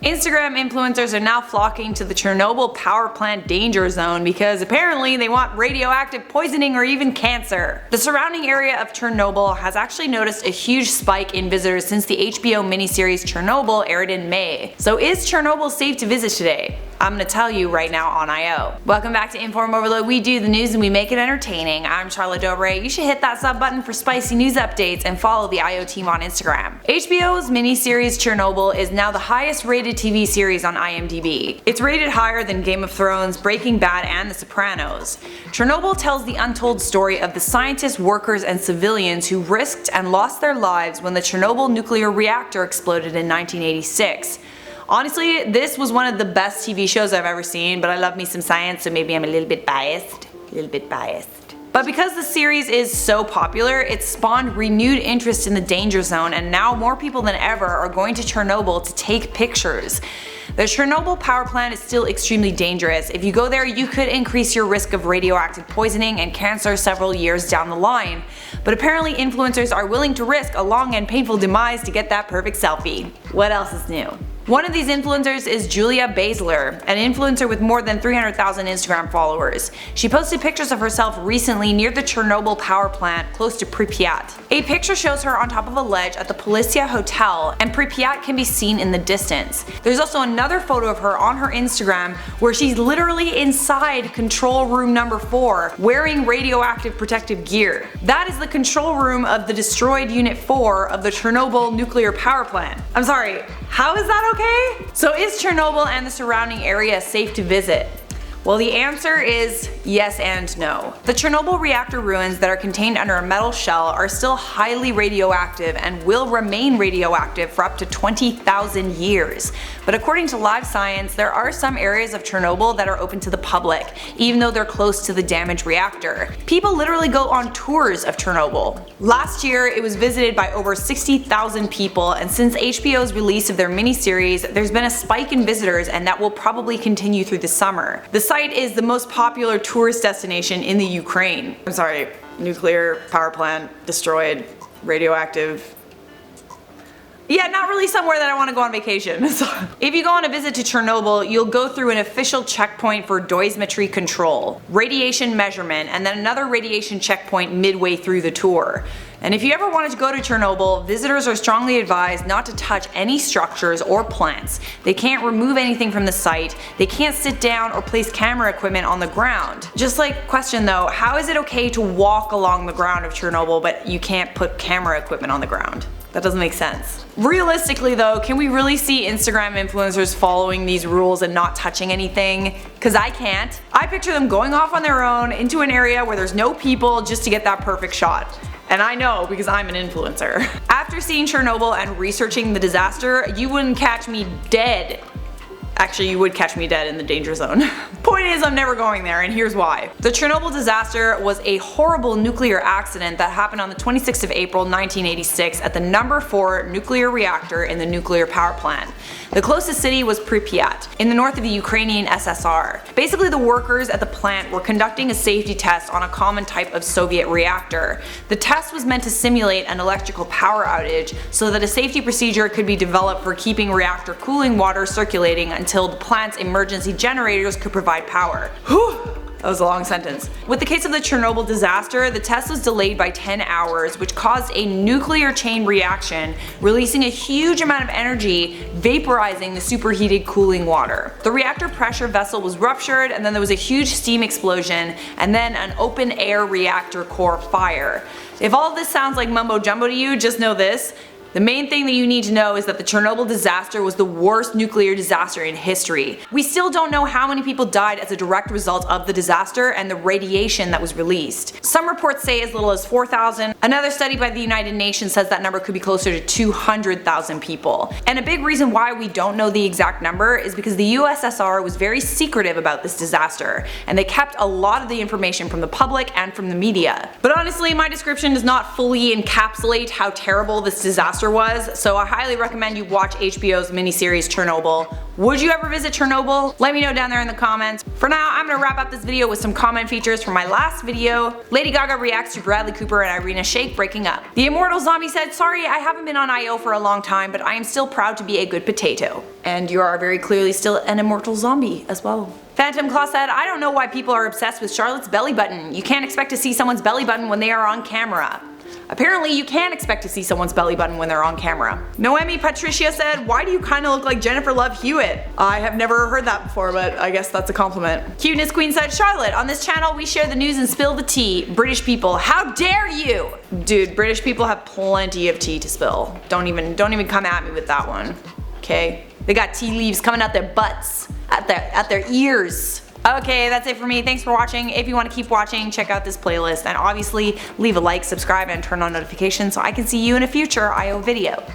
Instagram influencers are now flocking to the Chernobyl power plant danger zone because apparently they want radioactive poisoning or even cancer. The surrounding area of Chernobyl has actually noticed a huge spike in visitors since the HBO miniseries Chernobyl aired in May. So is Chernobyl safe to visit today? I'm gonna tell you right now on IO. Welcome back to InformOverload. We do the news and we make it entertaining. I'm Charlotte Dobre. You should hit that sub button for spicy news updates and follow the IO team on Instagram. HBO's miniseries Chernobyl is now the highest rated TV series on IMDb. It's rated higher than Game of Thrones, Breaking Bad, and The Sopranos. Chernobyl tells the untold story of the scientists, workers, and civilians who risked and lost their lives when the Chernobyl nuclear reactor exploded in 1986. Honestly, this was one of the best TV shows I've ever seen, but I love me some science, so maybe I'm a little bit biased. But because the series is so popular, it's spawned renewed interest in the danger zone, and now more people than ever are going to Chernobyl to take pictures. The Chernobyl power plant is still extremely dangerous. If you go there, you could increase your risk of radioactive poisoning and cancer several years down the line. But apparently influencers are willing to risk a long and painful demise to get that perfect selfie. What else is new? One of these influencers is Julia Baszler, an influencer with more than 300,000 Instagram followers. She posted pictures of herself recently near the Chernobyl power plant close to Pripyat. A picture shows her on top of a ledge at the Polisia Hotel, and Pripyat can be seen in the distance. There's also another photo of her on her Instagram where she's literally inside control room number 4 wearing radioactive protective gear. That is the control room of the destroyed Unit 4 of the Chernobyl nuclear power plant. I'm sorry, how is that okay? So is Chernobyl and the surrounding area safe to visit? Well, the answer is yes and no. The Chernobyl reactor ruins that are contained under a metal shell are still highly radioactive and will remain radioactive for up to 20,000 years. But according to Live Science, there are some areas of Chernobyl that are open to the public, even though they're close to the damaged reactor. People literally go on tours of Chernobyl. Last year, it was visited by over 60,000 people, and since HBO's release of their miniseries, there's been a spike in visitors, and that will probably continue through the summer. The site is the most popular tourist destination in the Ukraine. I'm sorry, nuclear power plant destroyed, radioactive. Yeah, not really somewhere that I want to go on vacation. If you go on a visit to Chernobyl, you'll go through an official checkpoint for dosimetry control, radiation measurement, and then another radiation checkpoint midway through the tour. And if you ever wanted to go to Chernobyl, visitors are strongly advised not to touch any structures or plants. They can't remove anything from the site, they can't sit down or place camera equipment on the ground. Just like, question though, how is it okay to walk along the ground of Chernobyl but you can't put camera equipment on the ground? That doesn't make sense. Realistically though, can we really see Instagram influencers following these rules and not touching anything? Cause I can't. I picture them going off on their own into an area where there's no people just to get that perfect shot. And I know because I'm an influencer. After seeing Chernobyl and researching the disaster, you wouldn't catch me dead. Actually, you would catch me dead in the danger zone. Point is, I'm never going there, and here's why. The Chernobyl disaster was a horrible nuclear accident that happened on the 26th of April 1986 at the number 4 nuclear reactor in the nuclear power plant. The closest city was Pripyat, in the north of the Ukrainian SSR. Basically, the workers at the plant were conducting a safety test on a common type of Soviet reactor. The test was meant to simulate an electrical power outage so that a safety procedure could be developed for keeping reactor cooling water circulating until the plant's emergency generators could provide power. Whew! That was a long sentence. With the case of the Chernobyl disaster, the test was delayed by 10 hours, which caused a nuclear chain reaction, releasing a huge amount of energy, vaporizing the superheated cooling water. The reactor pressure vessel was ruptured, and then there was a huge steam explosion, and then an open air reactor core fire. If all of this sounds like mumbo jumbo to you, just know this. The main thing that you need to know is that the Chernobyl disaster was the worst nuclear disaster in history. We still don't know how many people died as a direct result of the disaster and the radiation that was released. Some reports say as little as 4,000. Another study by the United Nations says that number could be closer to 200,000 people. And a big reason why we don't know the exact number is because the USSR was very secretive about this disaster, and they kept a lot of the information from the public and from the media. But honestly, my description does not fully encapsulate how terrible this disaster disaster was, so I highly recommend you watch HBO's miniseries Chernobyl. Would you ever visit Chernobyl? Let me know down there in the comments. For now, I'm gonna wrap up this video with some comment features from my last video. Lady Gaga reacts to Bradley Cooper and Irina Shayk breaking up. The Immortal Zombie said, "Sorry, I haven't been on IO for a long time, but I am still proud to be a good potato." And you are very clearly still an immortal zombie as well. Phantom Claw said, "I don't know why people are obsessed with Charlotte's belly button. You can't expect to see someone's belly button when they are on camera." Apparently you can expect to see someone's belly button when they're on camera. Noemi Patricia said, "Why do you kinda look like Jennifer Love Hewitt?" I have never heard that before, but I guess that's a compliment. Cuteness Queen said, "Charlotte, on this channel we share the news and spill the tea. British people, how dare you!" Dude, British people have plenty of tea to spill. Don't even come at me with that one. Okay? They got tea leaves coming out their butts, at their ears. Okay, that's it for me. Thanks for watching. If you want to keep watching, check out this playlist, and obviously leave a like, subscribe, and turn on notifications so I can see you in a future IO video.